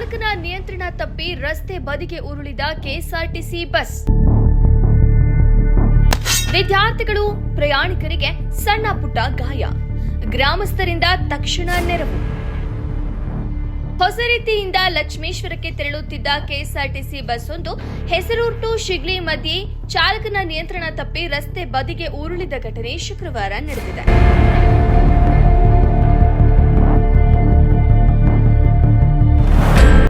ಚಾಲಕನ ನಿಯಂತ್ರಣ ತಪ್ಪಿ ರಸ್ತೆ ಬದಿಗೆ ಉರುಳಿದ ಕೆಎಸ್ಆರ್ಟಿಸಿ ಬಸ್. ವಿದ್ಯಾರ್ಥಿಗಳು ಪ್ರಯಾಣಿಕರಿಗೆ ಸಣ್ಣ ಪುಟ್ಟ ಗಾಯ, ಗ್ರಾಮಸ್ಥರಿಂದ ತಕ್ಷಣ ನೆರವು. ಹೊಸ ರೀತಿಯಿಂದ ಲಕ್ಷ್ಮೇಶ್ವರಕ್ಕೆ ತೆರಳುತ್ತಿದ್ದ ಕೆಎಸ್ಆರ್ಟಿಸಿ ಬಸ್ ಒಂದು ಹೆಸರೂರು ಟು ಶಿಗ್ಲಿ ಮಧ್ಯೆ ಚಾಲಕನ ನಿಯಂತ್ರಣ ತಪ್ಪಿ ರಸ್ತೆ ಬದಿಗೆ ಉರುಳಿದ ಘಟನೆ ಶುಕ್ರವಾರ ನಡೆದಿದೆ.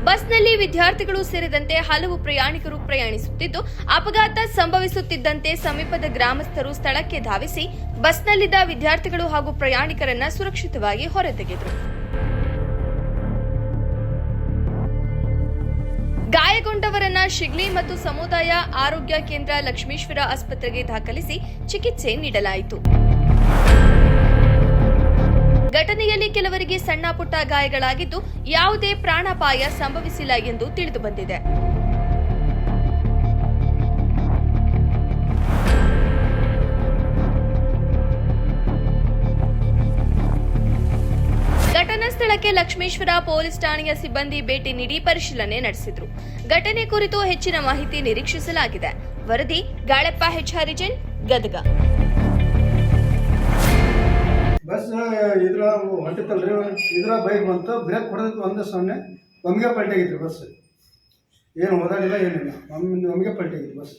ಬಸ್ನಲ್ಲಿ ವಿದ್ಯಾರ್ಥಿಗಳು ಸೇರಿದಂತೆ ಹಲವು ಪ್ರಯಾಣಿಕರು ಪ್ರಯಾಣಿಸುತ್ತಿದ್ದು, ಅಪಘಾತ ಸಂಭವಿಸುತ್ತಿದ್ದಂತೆ ಸಮೀಪದ ಗ್ರಾಮಸ್ಥರು ಸ್ಥಳಕ್ಕೆ ಧಾವಿಸಿ ಬಸ್ನಲ್ಲಿದ್ದ ವಿದ್ಯಾರ್ಥಿಗಳು ಹಾಗೂ ಪ್ರಯಾಣಿಕರನ್ನ ಸುರಕ್ಷಿತವಾಗಿ ಹೊರತೆಗೆದರು. ಗಾಯಗೊಂಡವರನ್ನ ಶಿಗ್ಲಿ ಮತ್ತು ಸಮುದಾಯ ಆರೋಗ್ಯ ಕೇಂದ್ರ ಲಕ್ಷ್ಮೇಶ್ವರ ಆಸ್ಪತ್ರೆಗೆ ದಾಖಲಿಸಿ ಚಿಕಿತ್ಸೆ ನೀಡಲಾಯಿತು. ಘಟನೆಯಲ್ಲಿ ಕೆಲವರಿಗೆ ಸಣ್ಣ ಪುಟ್ಟ ಗಾಯಗಳಾಗಿದ್ದು, ಯಾವುದೇ ಪ್ರಾಣಾಪಾಯ ಸಂಭವಿಸಿಲ್ಲ ಎಂದು ತಿಳಿದುಬಂದಿದೆ. ಘಟನಾ ಸ್ಥಳಕ್ಕೆ ಲಕ್ಷ್ಮೇಶ್ವರ ಪೊಲೀಸ್ ಠಾಣೆಯ ಸಿಬ್ಬಂದಿ ಭೇಟಿ ನೀಡಿ ಪರಿಶೀಲನೆ ನಡೆಸಿದರು. ಘಟನೆ ಕುರಿತು ಹೆಚ್ಚಿನ ಮಾಹಿತಿ ನಿರೀಕ್ಷಿಸಲಾಗಿದೆ. ವರದಿ ಗಾಳಪ್ಪ ಹೆಚ್ ಹರಿಜನ್, ಗದಗ. ಬಸ್ ಇದ್ರ ಹೊಂಟಿತ್ತಲ್ರಿ, ಇದ್ರ ಬೈಕ್ ಬಂತು, ಬ್ರೇಕ್ ಹೊಡೆದಕ್ಕೆ ಒಂದೇ ಸೊನ್ನೆ ಒಮ್ಗೆ ಪಲ್ಟಾಗಿತ್ತು ಬಸ್. ಏನು ಓದಾಡಿಲ್ಲ, ಏನಿಲ್ಲ, ಒಮ್ಗೆ ಪಲ್ಟಾಗಿತ್ತು ಬಸ್.